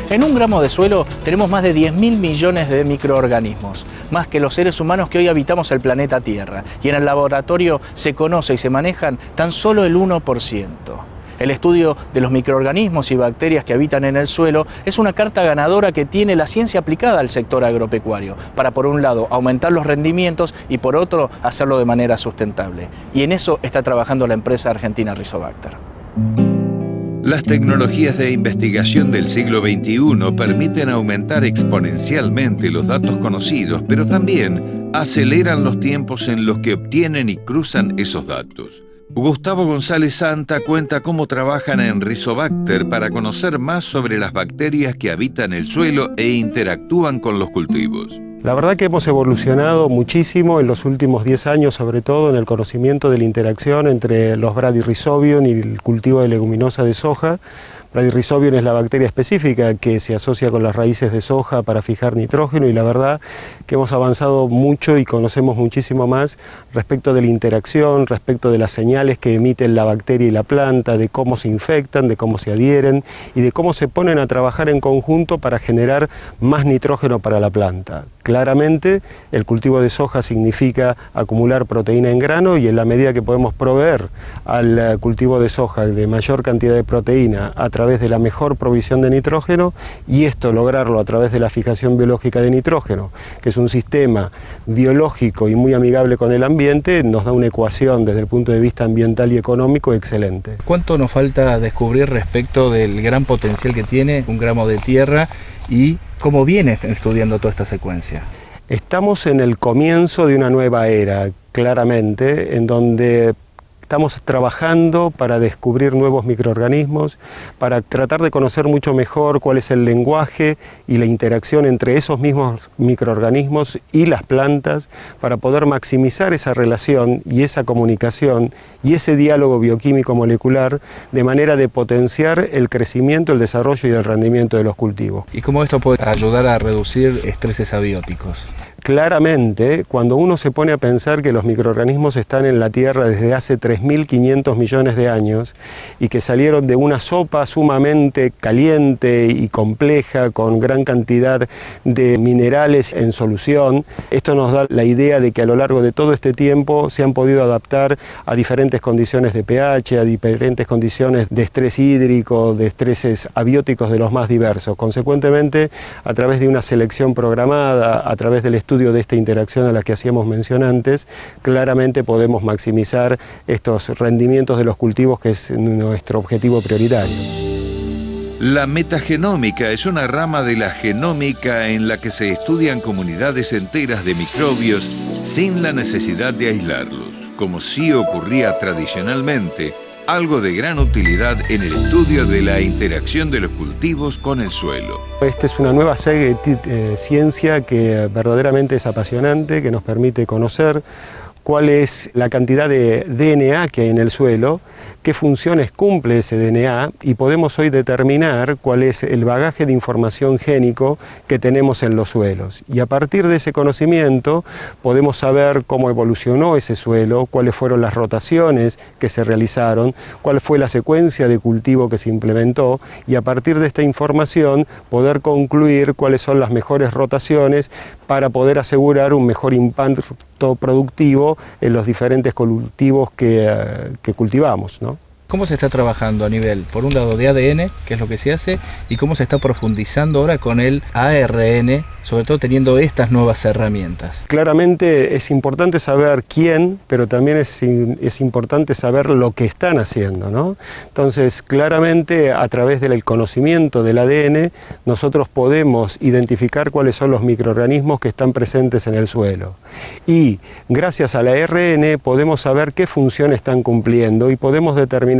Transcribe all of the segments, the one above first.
En 1 gramo de suelo tenemos más de 10.000 millones de microorganismos, más que los seres humanos que hoy habitamos el planeta Tierra. Y en el laboratorio se conoce y se manejan tan solo el 1%. El estudio de los microorganismos y bacterias que habitan en el suelo es una carta ganadora que tiene la ciencia aplicada al sector agropecuario, para por un lado aumentar los rendimientos y por otro hacerlo de manera sustentable. Y en eso está trabajando la empresa argentina Rizobacter. Las tecnologías de investigación del siglo XXI permiten aumentar exponencialmente los datos conocidos, pero también aceleran los tiempos en los que obtienen y cruzan esos datos. Gustavo González Santa cuenta cómo trabajan en Rizobacter para conocer más sobre las bacterias que habitan el suelo e interactúan con los cultivos. La verdad que hemos evolucionado muchísimo en los últimos 10 años, sobre todo en el conocimiento de la interacción entre los Bradyrhizobium y el cultivo de leguminosa de soja. Bradyrhizobium es la bacteria específica que se asocia con las raíces de soja para fijar nitrógeno, y la verdad que hemos avanzado mucho y conocemos muchísimo más respecto de la interacción, respecto de las señales que emiten la bacteria y la planta, de cómo se infectan, de cómo se adhieren y de cómo se ponen a trabajar en conjunto para generar más nitrógeno para la planta. Claramente el cultivo de soja significa acumular proteína en grano, y en la medida que podemos proveer al cultivo de soja de mayor cantidad de proteína a través de la mejor provisión de nitrógeno, y esto lograrlo a través de la fijación biológica de nitrógeno, que es un sistema biológico y muy amigable con el ambiente, nos da una ecuación desde el punto de vista ambiental y económico excelente. ¿Cuánto nos falta descubrir respecto del gran potencial que tiene 1 gramo de tierra y cómo viene estudiando toda esta secuencia? Estamos en el comienzo de una nueva era, claramente, en donde estamos trabajando para descubrir nuevos microorganismos, para tratar de conocer mucho mejor cuál es el lenguaje y la interacción entre esos mismos microorganismos y las plantas, para poder maximizar esa relación y esa comunicación y ese diálogo bioquímico molecular, de manera de potenciar el crecimiento, el desarrollo y el rendimiento de los cultivos. ¿Y cómo esto puede ayudar a reducir estreses abióticos? Claramente, cuando uno se pone a pensar que los microorganismos están en la Tierra desde hace 3.500 millones de años y que salieron de una sopa sumamente caliente y compleja con gran cantidad de minerales en solución, esto nos da la idea de que a lo largo de todo este tiempo se han podido adaptar a diferentes condiciones de pH, a diferentes condiciones de estrés hídrico, de estreses abióticos de los más diversos. Consecuentemente, a través de una selección programada, a través del estudio de esta interacción a la que hacíamos mención antes, claramente podemos maximizar estos rendimientos de los cultivos, que es nuestro objetivo prioritario. La metagenómica es una rama de la genómica en la que se estudian comunidades enteras de microbios sin la necesidad de aislarlos, como sí ocurría tradicionalmente, algo de gran utilidad en el estudio de la interacción de los cultivos con el suelo. Esta es una nueva ciencia que verdaderamente es apasionante, que nos permite conocer cuál es la cantidad de DNA que hay en el suelo, qué funciones cumple ese DNA, y podemos hoy determinar cuál es el bagaje de información génico que tenemos en los suelos. Y a partir de ese conocimiento podemos saber cómo evolucionó ese suelo, cuáles fueron las rotaciones que se realizaron, cuál fue la secuencia de cultivo que se implementó, y a partir de esta información poder concluir cuáles son las mejores rotaciones para poder asegurar un mejor impacto productivo en los diferentes cultivos que cultivamos, ¿no? ¿Cómo se está trabajando a nivel, por un lado, de ADN, que es lo que se hace, y cómo se está profundizando ahora con el ARN, sobre todo teniendo estas nuevas herramientas? Claramente es importante saber quién, pero también es importante saber lo que están haciendo, ¿no? Entonces, claramente, a través del conocimiento del ADN, nosotros podemos identificar cuáles son los microorganismos que están presentes en el suelo. Y gracias al ARN podemos saber qué función están cumpliendo, y podemos determinar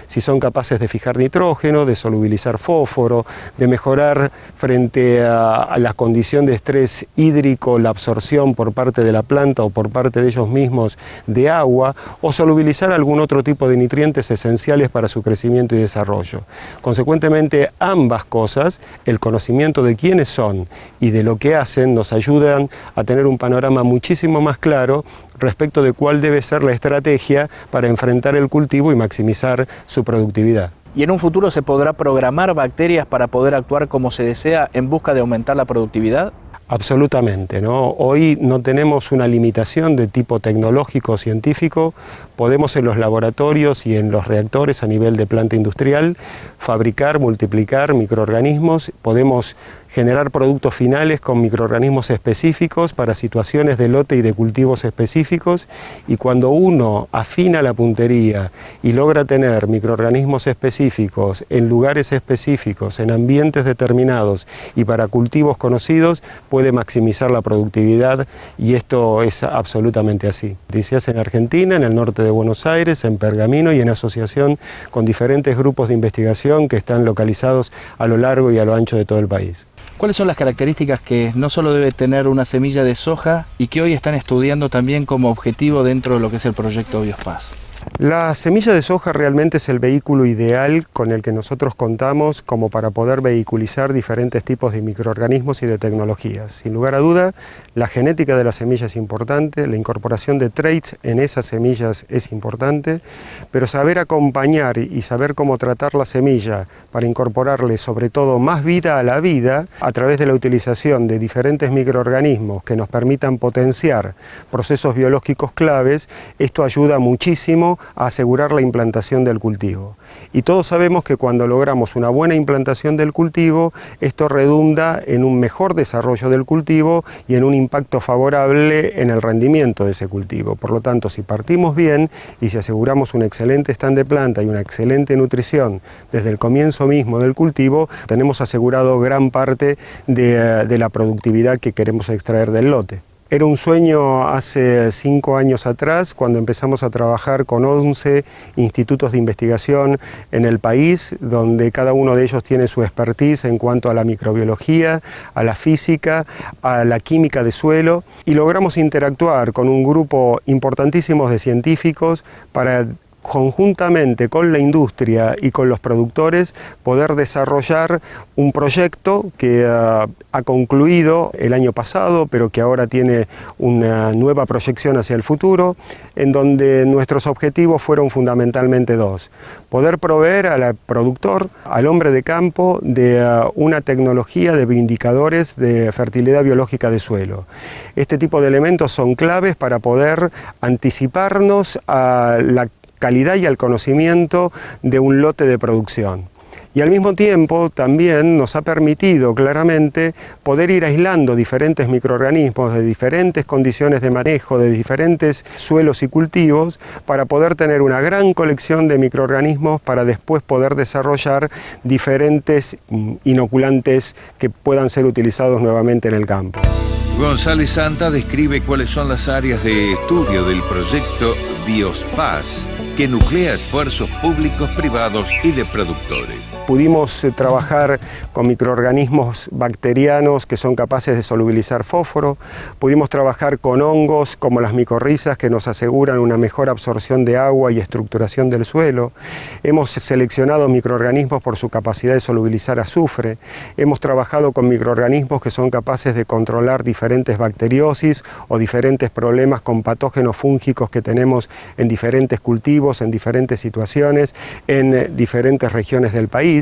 si son capaces de fijar nitrógeno, de solubilizar fósforo, de mejorar frente a la condición de estrés hídrico, la absorción por parte de la planta o por parte de ellos mismos de agua, o solubilizar algún otro tipo de nutrientes esenciales para su crecimiento y desarrollo. Consecuentemente, ambas cosas, el conocimiento de quiénes son y de lo que hacen, nos ayudan a tener un panorama muchísimo más claro respecto de cuál debe ser la estrategia para enfrentar el cultivo y maximizar su productividad. ¿Y en un futuro se podrá programar bacterias para poder actuar como se desea en busca de aumentar la productividad? Absolutamente, ¿no? Hoy no tenemos una limitación de tipo tecnológico o científico. Podemos en los laboratorios y en los reactores a nivel de planta industrial fabricar, multiplicar microorganismos. Podemos generar productos finales con microorganismos específicos para situaciones de lote y de cultivos específicos, y cuando uno afina la puntería y logra tener microorganismos específicos en lugares específicos, en ambientes determinados y para cultivos conocidos, puede maximizar la productividad, y esto es absolutamente así. Se hace en Argentina, en el norte de Buenos Aires, en Pergamino, y en asociación con diferentes grupos de investigación que están localizados a lo largo y a lo ancho de todo el país. ¿Cuáles son las características que no solo debe tener una semilla de soja y que hoy están estudiando también como objetivo dentro de lo que es el proyecto Biospaz? La semilla de soja realmente es el vehículo ideal con el que nosotros contamos como para poder vehiculizar diferentes tipos de microorganismos y de tecnologías. Sin lugar a duda, la genética de la semilla es importante, la incorporación de traits en esas semillas es importante, pero saber acompañar y saber cómo tratar la semilla para incorporarle sobre todo más vida a la vida a través de la utilización de diferentes microorganismos que nos permitan potenciar procesos biológicos claves, esto ayuda muchísimo a asegurar la implantación del cultivo. Y todos sabemos que cuando logramos una buena implantación del cultivo, esto redunda en un mejor desarrollo del cultivo y en un impacto favorable en el rendimiento de ese cultivo. Por lo tanto, si partimos bien y si aseguramos un excelente stand de planta y una excelente nutrición desde el comienzo mismo del cultivo, tenemos asegurado gran parte de la productividad que queremos extraer del lote. Era un sueño hace 5 años atrás, cuando empezamos a trabajar con 11 institutos de investigación en el país, donde cada uno de ellos tiene su expertise en cuanto a la microbiología, a la física, a la química de suelo, y logramos interactuar con un grupo importantísimo de científicos para conjuntamente con la industria y con los productores poder desarrollar un proyecto que ha concluido el año pasado, pero que ahora tiene una nueva proyección hacia el futuro, en donde nuestros objetivos fueron fundamentalmente 2. Poder proveer al productor, al hombre de campo, de una tecnología de bioindicadores de fertilidad biológica de suelo. Este tipo de elementos son claves para poder anticiparnos a la calidad y al conocimiento de un lote de producción. Y al mismo tiempo también nos ha permitido claramente poder ir aislando diferentes microorganismos de diferentes condiciones de manejo, de diferentes suelos y cultivos, para poder tener una gran colección de microorganismos para después poder desarrollar diferentes inoculantes que puedan ser utilizados nuevamente en el campo. González Santa describe cuáles son las áreas de estudio del proyecto Biospaz, que nuclea esfuerzos públicos, privados y de productores. Pudimos trabajar con microorganismos bacterianos que son capaces de solubilizar fósforo, pudimos trabajar con hongos como las micorrizas que nos aseguran una mejor absorción de agua y estructuración del suelo, hemos seleccionado microorganismos por su capacidad de solubilizar azufre, hemos trabajado con microorganismos que son capaces de controlar diferentes bacteriosis o diferentes problemas con patógenos fúngicos que tenemos en diferentes cultivos, en diferentes situaciones, en diferentes regiones del país.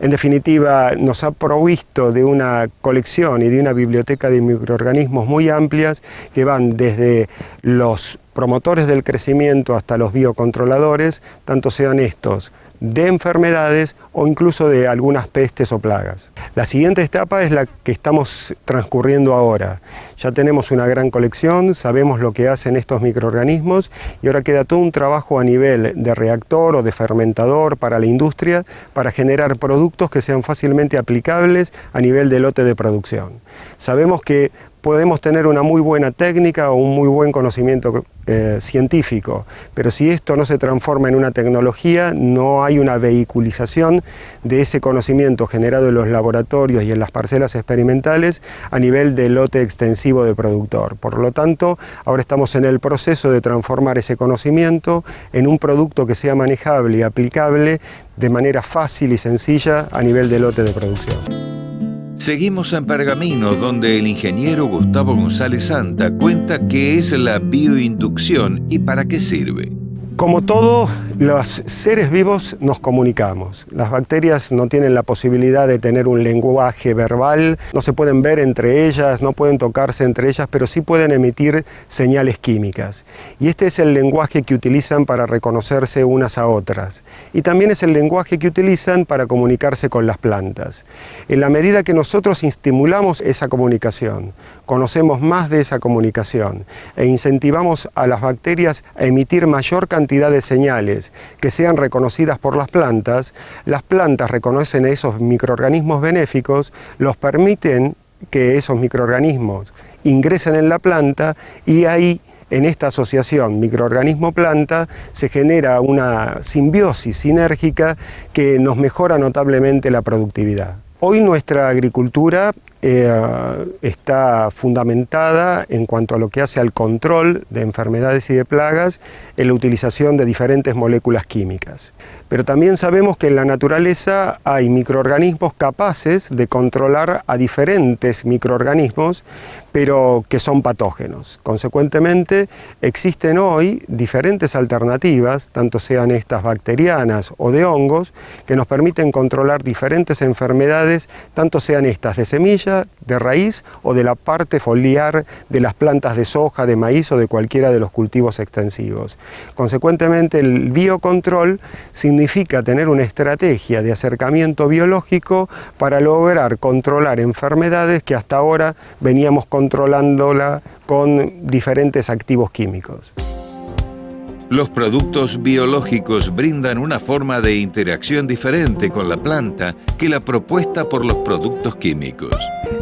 En definitiva, nos ha provisto de una colección y de una biblioteca de microorganismos muy amplias que van desde los promotores del crecimiento hasta los biocontroladores, tanto sean estos de enfermedades o incluso de algunas pestes o plagas. La siguiente etapa es la que estamos transcurriendo ahora. Ya tenemos una gran colección, sabemos lo que hacen estos microorganismos y ahora queda todo un trabajo a nivel de reactor o de fermentador para la industria para generar productos que sean fácilmente aplicables a nivel de lote de producción. Sabemos que podemos tener una muy buena técnica o un muy buen conocimiento científico, pero si esto no se transforma en una tecnología, no hay una vehiculización de ese conocimiento generado en los laboratorios y en las parcelas experimentales a nivel de lote extensivo de productor. Por lo tanto, ahora estamos en el proceso de transformar ese conocimiento en un producto que sea manejable y aplicable de manera fácil y sencilla a nivel de lote de producción. Seguimos en Pergamino, donde el ingeniero Gustavo González Santa cuenta qué es la bioinducción y para qué sirve. Como todos los seres vivos nos comunicamos. Las bacterias no tienen la posibilidad de tener un lenguaje verbal, no se pueden ver entre ellas, no pueden tocarse entre ellas, pero sí pueden emitir señales químicas. Y este es el lenguaje que utilizan para reconocerse unas a otras. Y también es el lenguaje que utilizan para comunicarse con las plantas. En la medida que nosotros estimulamos esa comunicación, conocemos más de esa comunicación e incentivamos a las bacterias a emitir mayor cantidad de señales que sean reconocidas por las plantas reconocen esos microorganismos benéficos, los permiten que esos microorganismos ingresen en la planta y ahí, en esta asociación microorganismo-planta, se genera una simbiosis sinérgica que nos mejora notablemente la productividad. Hoy nuestra agricultura está fundamentada en cuanto a lo que hace al control de enfermedades y de plagas en la utilización de diferentes moléculas químicas. Pero también sabemos que en la naturaleza hay microorganismos capaces de controlar a diferentes microorganismos, pero que son patógenos. Consecuentemente, existen hoy diferentes alternativas, tanto sean estas bacterianas o de hongos, que nos permiten controlar diferentes enfermedades, tanto sean estas de semilla, de raíz o de la parte foliar de las plantas de soja, de maíz o de cualquiera de los cultivos extensivos. Consecuentemente, el biocontrol significa tener una estrategia de acercamiento biológico para lograr controlar enfermedades que hasta ahora veníamos controlándola con diferentes activos químicos. Los productos biológicos brindan una forma de interacción diferente con la planta que la propuesta por los productos químicos.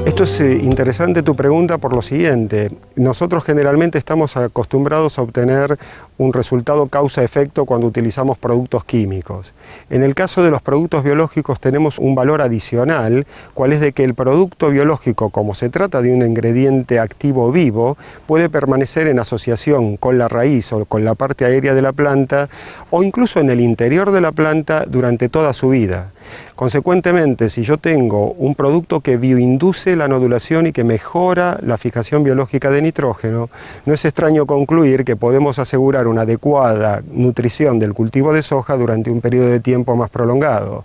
Esto es interesante tu pregunta por lo siguiente. Nosotros generalmente estamos acostumbrados a obtener un resultado causa-efecto cuando utilizamos productos químicos. En el caso de los productos biológicos tenemos un valor adicional, cual es de que el producto biológico, como se trata de un ingrediente activo vivo, puede permanecer en asociación con la raíz o con la parte aérea de la planta o incluso en el interior de la planta durante toda su vida. Consecuentemente, si yo tengo un producto que bioinduce la nodulación y que mejora la fijación biológica de nitrógeno, no es extraño concluir que podemos asegurar una adecuada nutrición del cultivo de soja durante un periodo de tiempo más prolongado.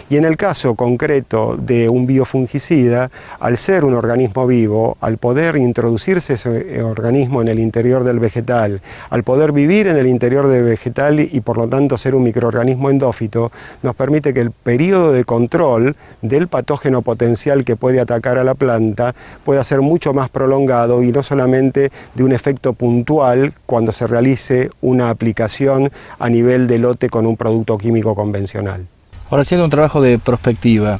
Y en el caso concreto de un biofungicida, al ser un organismo vivo, al poder introducirse ese organismo en el interior del vegetal, al poder vivir en el interior del vegetal y por lo tanto ser un microorganismo endófito, nos permite que el periodo de control del patógeno potencial que puede atacar a la planta pueda ser mucho más prolongado y no solamente de un efecto puntual cuando se realice una aplicación a nivel de lote con un producto químico convencional. Ahora, haciendo un trabajo de prospectiva,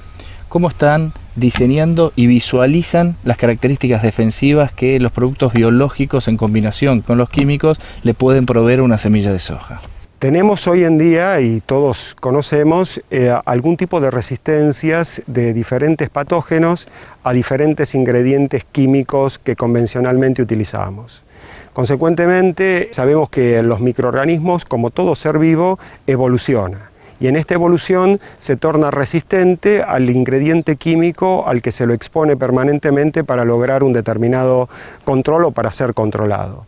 ¿cómo están diseñando y visualizan las características defensivas que los productos biológicos en combinación con los químicos le pueden proveer a una semilla de soja? Tenemos hoy en día, y todos conocemos, algún tipo de resistencias de diferentes patógenos a diferentes ingredientes químicos que convencionalmente utilizamos. Consecuentemente, sabemos que los microorganismos, como todo ser vivo, evoluciona. Y en esta evolución se torna resistente al ingrediente químico al que se lo expone permanentemente para lograr un determinado control o para ser controlado.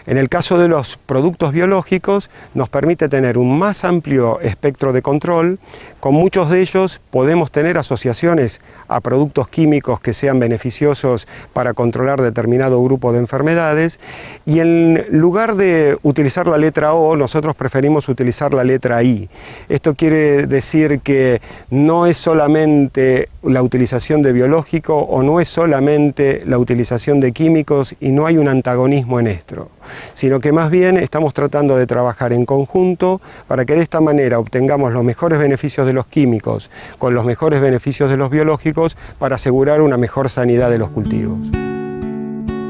En el caso de los productos biológicos nos permite tener un más amplio espectro de control. Con muchos de ellos podemos tener asociaciones a productos químicos que sean beneficiosos para controlar determinado grupo de enfermedades y en lugar de utilizar la letra O, nosotros preferimos utilizar la letra I. Esto quiere decir que no es solamente la utilización de biológico o no es solamente la utilización de químicos y no hay un antagonismo en esto, sino que más bien estamos tratando de trabajar en conjunto para que de esta manera obtengamos los mejores beneficios de los químicos con los mejores beneficios de los biológicos para asegurar una mejor sanidad de los cultivos.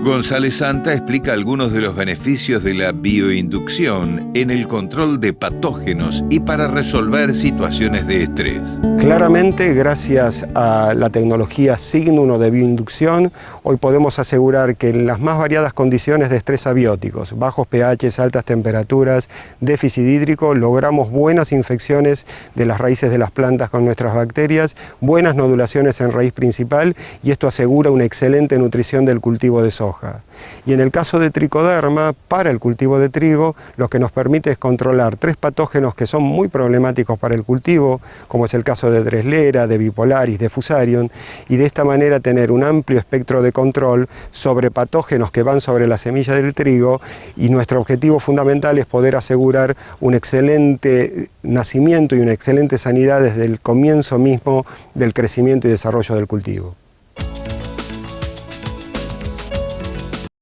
González Santa explica algunos de los beneficios de la bioinducción en el control de patógenos y para resolver situaciones de estrés. Claramente, gracias a la tecnología Signum de bioinducción, hoy podemos asegurar que en las más variadas condiciones de estrés abióticos, bajos pHs, altas temperaturas, déficit hídrico, logramos buenas infecciones de las raíces de las plantas con nuestras bacterias, buenas nodulaciones en raíz principal y esto asegura una excelente nutrición del cultivo de soja. soja. Y en el caso de tricoderma, para el cultivo de trigo, lo que nos permite es controlar 3 patógenos que son muy problemáticos para el cultivo, como es el caso de Dreslera, de Bipolaris, de Fusarium, y de esta manera tener un amplio espectro de control sobre patógenos que van sobre la semilla del trigo, y nuestro objetivo fundamental es poder asegurar un excelente nacimiento y una excelente sanidad desde el comienzo mismo del crecimiento y desarrollo del cultivo.